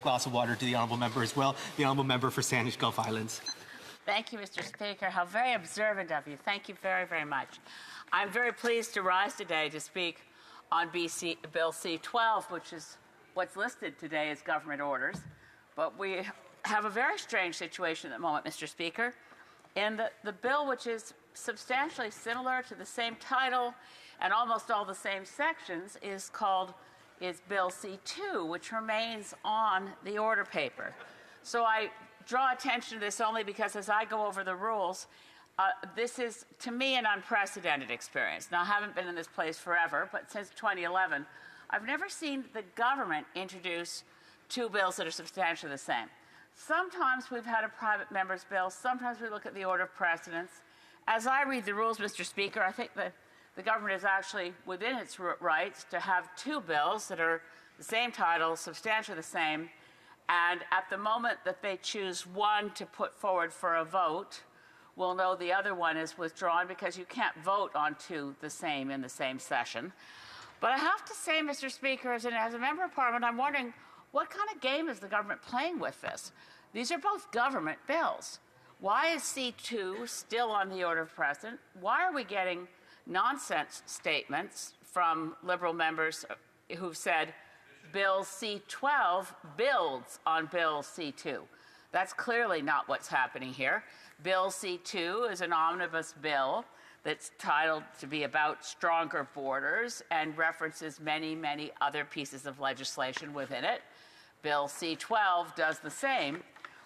glass of water to the honourable member as well. The honourable member for Sandwich Gulf Islands. Thank you, Mr. Speaker. How very observant of you. Thank you very, very much. I'm very pleased to rise today to speak on Bill C-12, which is what's listed today as government orders. But we have a very strange situation at the moment, Mr. Speaker, in the bill, which is substantially similar to the same title and almost all the same sections, is Bill C-2, which remains on the order paper. So I draw attention to this only because as I go over the rules, this is, to me, an unprecedented experience. Now, I haven't been in this place forever, but since 2011, I've never seen the government introduce two bills that are substantially the same. Sometimes we've had a private member's bill. Sometimes we look at the order of precedence. As I read the rules, Mr. Speaker, I think that the government is actually within its rights to have two bills that are the same title, substantially the same, and at the moment that they choose one to put forward for a vote, we'll know the other one is withdrawn because you can't vote on two the same in the same session. But I have to say, Mr. Speaker, as a member of Parliament, I'm wondering what kind of game is the government playing with this? These are both government bills. Why is C-2 still on the order of precedent? Why are we getting nonsense statements from Liberal members who've said Bill C-12 builds on Bill C-2? That's clearly not what's happening here. Bill C-2 is an omnibus bill that's titled to be about stronger borders and references many, many other pieces of legislation within it. Bill C-12 does the same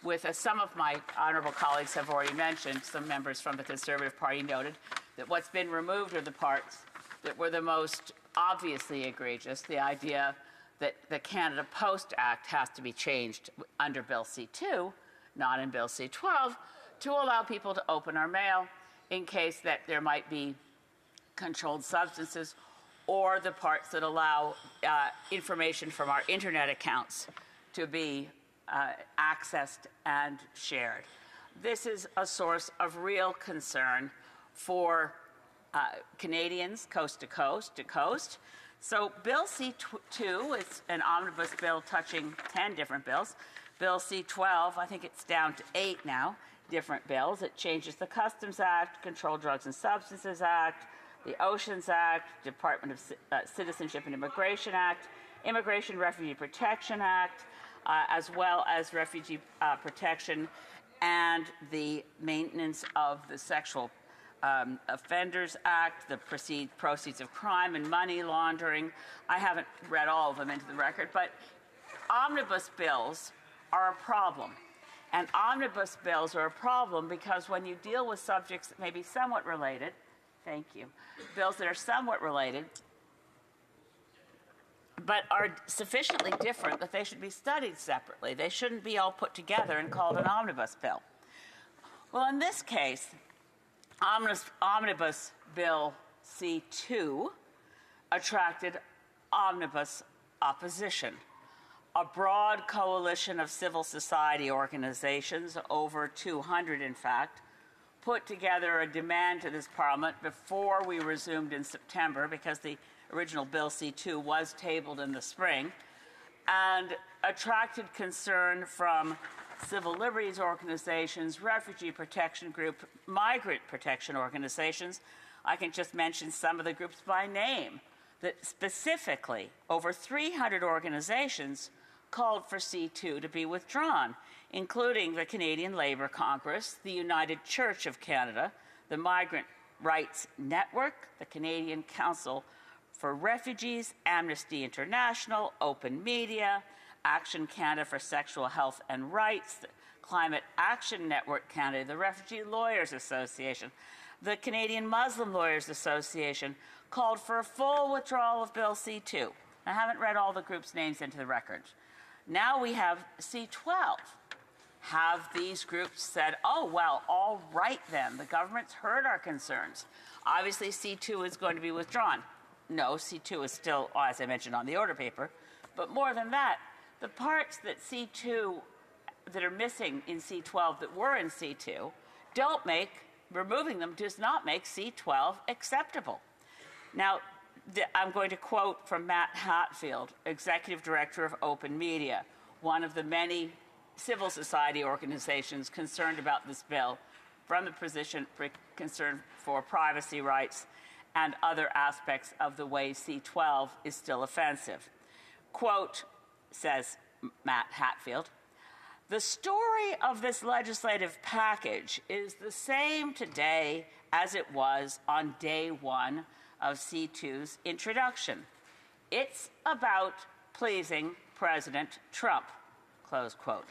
with, as some of my honourable colleagues have already mentioned, some members from the Conservative Party noted, that what's been removed are the parts that were the most obviously egregious, the idea that the Canada Post Act has to be changed under Bill C-2, not in Bill C-12, to allow people to open our mail in case that there might be controlled substances, or the parts that allow information from our internet accounts to be accessed and shared. This is a source of real concern for Canadians coast to coast. So Bill C-2 is an omnibus bill touching 10 different bills. Bill C-12, I think it's down to 8 now, different bills. It changes the Customs Act, Controlled Drugs and Substances Act, the Oceans Act, Department of Citizenship and Immigration Act, Immigration Refugee Protection Act, as well as Refugee Protection and the Maintenance of the Sexual Offenders Act, the Proceeds of Crime and Money Laundering. I haven't read all of them into the record, but omnibus bills are a problem. And omnibus bills are a problem because when you deal with subjects that may be somewhat related, thank you, bills that are somewhat related, but are sufficiently different that they should be studied separately. They shouldn't be all put together and called an omnibus bill. Well, in this case, Omnibus Bill C-2 attracted omnibus opposition. A broad coalition of civil society organizations, over 200 in fact, put together a demand to this Parliament before we resumed in September, because the original Bill C-2 was tabled in the spring, and attracted concern from civil liberties organizations, refugee protection group, migrant protection organizations. I can just mention some of the groups by name that specifically, over 300 organizations called for C-2 to be withdrawn, including the Canadian Labour Congress, the United Church of Canada, the Migrant Rights Network, the Canadian Council for Refugees, Amnesty International, Open Media, Action Canada for Sexual Health and Rights, the Climate Action Network Canada, the Refugee Lawyers Association, the Canadian Muslim Lawyers Association, called for a full withdrawal of Bill C-2. I haven't read all the groups' names into the record. Now we have C-12. Have these groups said, oh, well, all right then, the government's heard our concerns. Obviously, C-2 is going to be withdrawn. No, C-2 is still, as I mentioned, on the order paper. But more than that, the parts that C-2, that are missing in C-12 that were in C-2, don't make, removing them does not make C-12 acceptable. Now, I'm going to quote from Matt Hatfield, Executive Director of Open Media. one of the many civil society organizations concerned about this bill from the position concern for privacy rights and other aspects of the way C-12 is still offensive. Quote, says Matt Hatfield, "The story of this legislative package is the same today as it was on day one of C-2's introduction. It's about pleasing President Trump," close quote.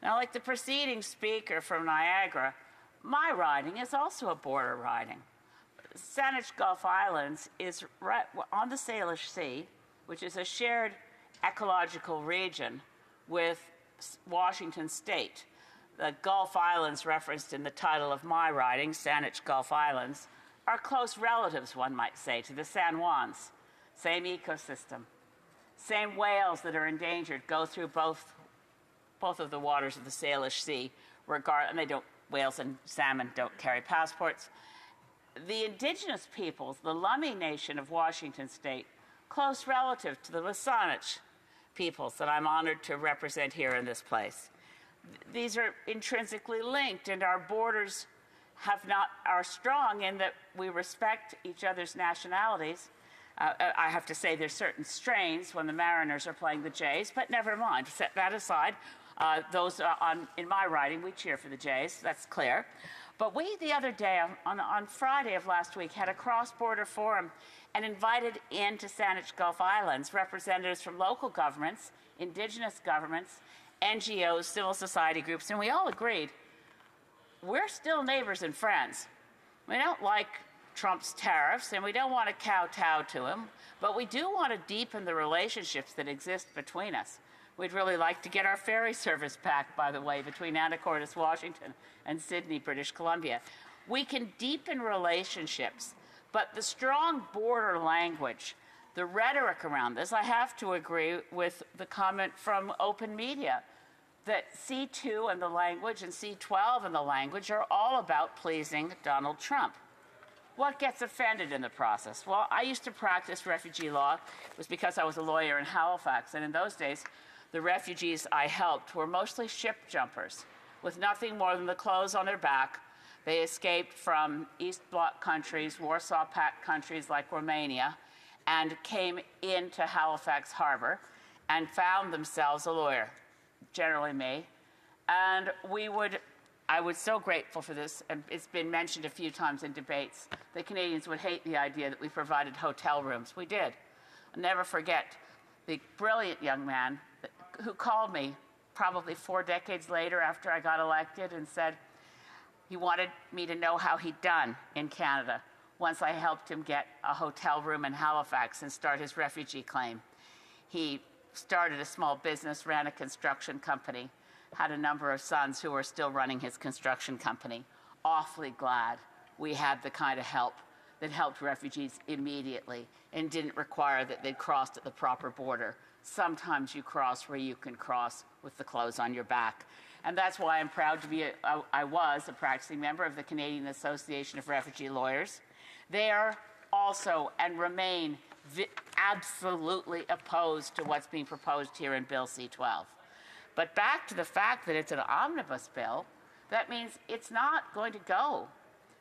Now, like the preceding speaker from Niagara, my riding is also a border riding. Saanich Gulf Islands is right on the Salish Sea, which is a shared ecological region with Washington State. The Gulf Islands referenced in the title of my riding, Saanich Gulf Islands, are close relatives, one might say, to the San Juans. Same ecosystem. Same whales that are endangered go through both of the waters of the Salish Sea, and whales and salmon don't carry passports. The indigenous peoples, the Lummi Nation of Washington State, close relative to the Wasanich peoples that I'm honored to represent here in this place. These are intrinsically linked, and our borders are strong in that we respect each other's nationalities. I have to say there's certain strains when the Mariners are playing the Jays, but never mind. Set that aside. In my riding, we cheer for the Jays. That's clear. But we, the other day, on Friday of last week, had a cross-border forum and invited into Saanich Gulf Islands representatives from local governments, indigenous governments, NGOs, civil society groups, and we all agreed we're still neighbors and friends. We don't like Trump's tariffs, and we don't want to kowtow to him, but we do want to deepen the relationships that exist between us. We'd really like to get our ferry service back, by the way, between Anacortes, Washington, and Sydney, British Columbia. We can deepen relationships, but the strong border language, the rhetoric around this, I have to agree with the comment from Open Media that C-2 and the language and C-12 and the language are all about pleasing Donald Trump. What gets offended in the process? Well, I used to practice refugee law. It was because I was a lawyer in Halifax, and in those days, the refugees I helped were mostly ship jumpers with nothing more than the clothes on their back. They escaped from East Bloc countries, Warsaw Pact countries like Romania, and came into Halifax Harbor and found themselves a lawyer, generally me. And I was so grateful for this, and it's been mentioned a few times in debates. The Canadians would hate the idea that we provided hotel rooms. We did. I'll never forget the brilliant young man who called me probably 4 decades later after I got elected and said he wanted me to know how he'd done in Canada once I helped him get a hotel room in Halifax and start his refugee claim. He started a small business, ran a construction company, had a number of sons who are still running his construction company. Awfully glad we had the kind of help that helped refugees immediately and didn't require that they'd crossed at the proper border. Sometimes you cross where you can cross with the clothes on your back. And that's why I'm proud to be I was a practicing member of the Canadian Association of Refugee Lawyers. They are also and remain absolutely opposed to what's being proposed here in Bill C-12. But back to the fact that it's an omnibus bill, that means it's not going to go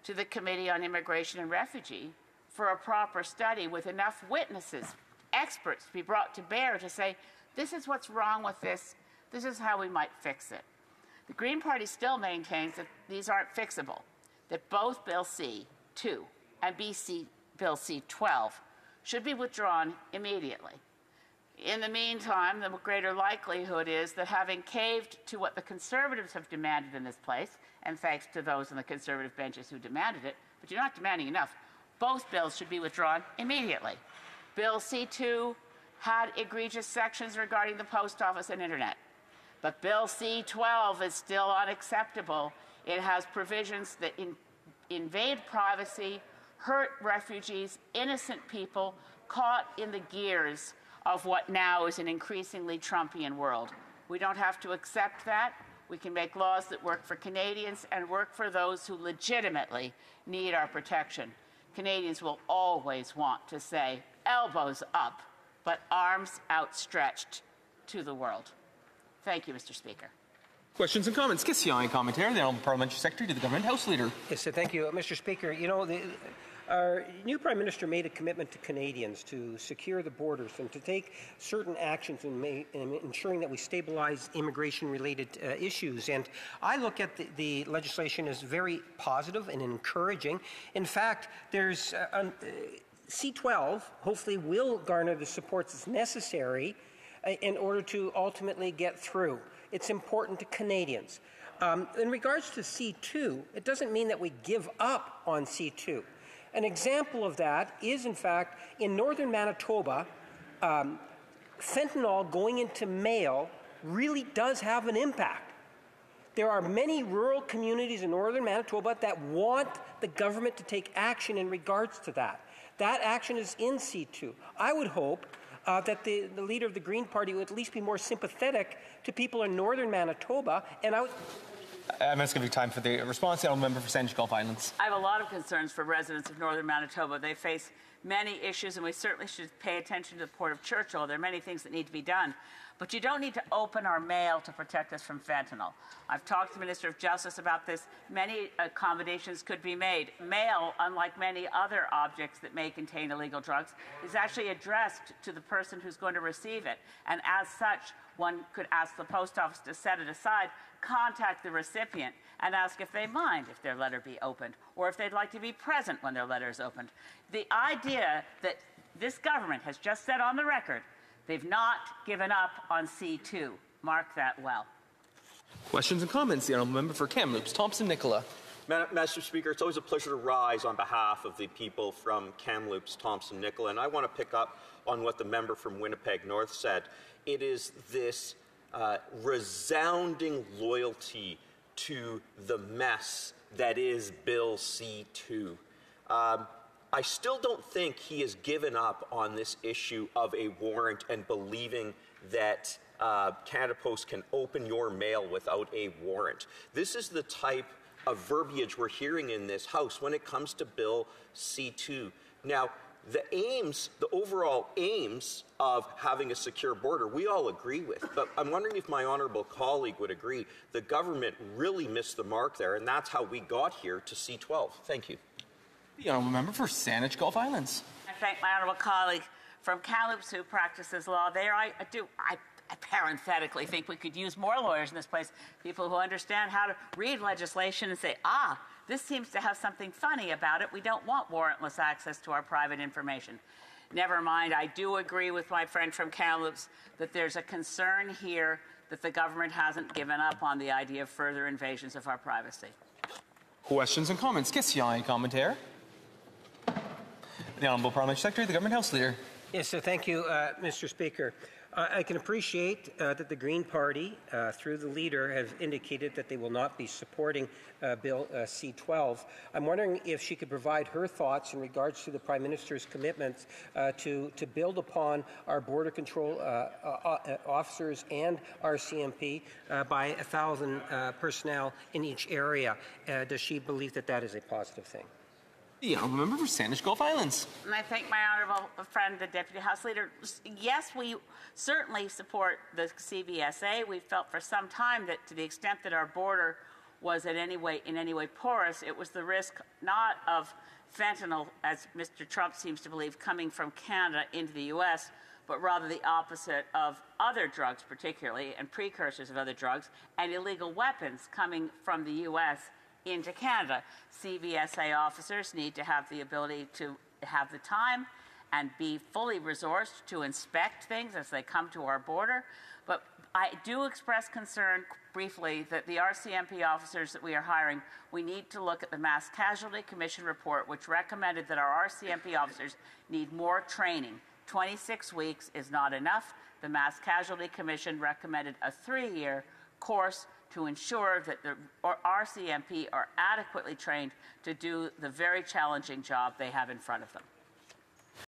to the Committee on Immigration and Refugee for a proper study with enough witnesses, experts to be brought to bear to say, this is what's wrong with this, this is how we might fix it. The Green Party still maintains that these aren't fixable, that both Bill C-2 and Bill C-12 should be withdrawn immediately. In the meantime, the greater likelihood is that having caved to what the Conservatives have demanded in this place, and thanks to those on the Conservative benches who demanded it, but you're not demanding enough, both bills should be withdrawn immediately. Bill C-2 had egregious sections regarding the post office and internet, but Bill C-12 is still unacceptable. It has provisions that invade privacy, hurt refugees, innocent people caught in the gears of what now is an increasingly Trumpian world. We don't have to accept that. We can make laws that work for Canadians and work for those who legitimately need our protection. Canadians will always want to say, elbows up, but arms outstretched to the world. Thank you, Mr. Speaker. Questions and comments. Question and commentary. The Honourable Parliamentary Secretary to the Government House Leader. Yes, thank you, Mr. Speaker. You know, our new Prime Minister made a commitment to Canadians to secure the borders and to take certain actions in ensuring that we stabilize immigration-related issues. And I look at the legislation as very positive and encouraging. In fact, there's C-12 hopefully will garner the supports that's necessary in order to ultimately get through. It's important to Canadians. In regards to C-2, it doesn't mean that we give up on C-2. An example of that is, in fact, in northern Manitoba, fentanyl going into mail really does have an impact. There are many rural communities in northern Manitoba that want the government to take action in regards to that. That action is in C-2. I would hope that the leader of the Green Party would at least be more sympathetic to people in northern Manitoba, and I'm just going to give you time for the response. The Honourable Member for Sandwich Gulf Islands. I have a lot of concerns for residents of northern Manitoba. They face many issues, and we certainly should pay attention to the Port of Churchill. There are many things that need to be done. But you don't need to open our mail to protect us from fentanyl. I've talked to the Minister of Justice about this. Many accommodations could be made. Mail, unlike many other objects that may contain illegal drugs, is actually addressed to the person who's going to receive it. And as such, one could ask the post office to set it aside, contact the recipient, and ask if they mind if their letter be opened, or if they'd like to be present when their letter is opened. The idea that this government has just said on the record they've not given up on C-2. Mark that well. Questions and comments. The Honourable Member for Kamloops, Thompson-Nicola. Mr. Speaker, it's always a pleasure to rise on behalf of the people from Kamloops, Thompson-Nicola, and I want to pick up on what the member from Winnipeg North said. It is this resounding loyalty to the mess that is Bill C-2. I still don't think he has given up on this issue of a warrant and believing that Canada Post can open your mail without a warrant. This is the type of verbiage we're hearing in this House when it comes to Bill C-2. Now, the overall aims of having a secure border, we all agree with. But I'm wondering if my honourable colleague would agree the government really missed the mark there, and that's how we got here to C-12. Thank you. The Honourable Member for Sandwich Gulf Islands. I thank my honourable colleague from Kamloops who practices law there. I parenthetically think we could use more lawyers in this place, people who understand how to read legislation and say, this seems to have something funny about it. We don't want warrantless access to our private information. Never mind, I do agree with my friend from Kamloops that there's a concern here that the government hasn't given up on the idea of further invasions of our privacy. Questions and comments. Question and commentary. The Honourable Parliamentary Secretary, the Government House Leader. Yes, so thank you, Mr. Speaker. I can appreciate that the Green Party, through the leader, have indicated that they will not be supporting Bill C-12. I'm wondering if she could provide her thoughts in regards to the Prime Minister's commitments to build upon our border control officers and our CMP by 1,000 personnel in each area. Does she believe that that is a positive thing? The Honourable Member for Sandwich Gulf Islands. And I thank my honourable friend, the Deputy House Leader. Yes, we certainly support the CBSA. We've felt for some time that to the extent that our border was in any way porous, it was the risk not of fentanyl, as Mr. Trump seems to believe, coming from Canada into the U.S., but rather the opposite of other drugs particularly, and precursors of other drugs, and illegal weapons coming from the U.S. into Canada. CBSA officers need to have the ability to have the time and be fully resourced to inspect things as they come to our border. But I do express concern briefly that the RCMP officers that we are hiring, we need to look at the Mass Casualty Commission report, which recommended that our RCMP officers need more training. 26 weeks is not enough. The Mass Casualty Commission recommended a 3-year course to ensure that the RCMP are adequately trained to do the very challenging job they have in front of them.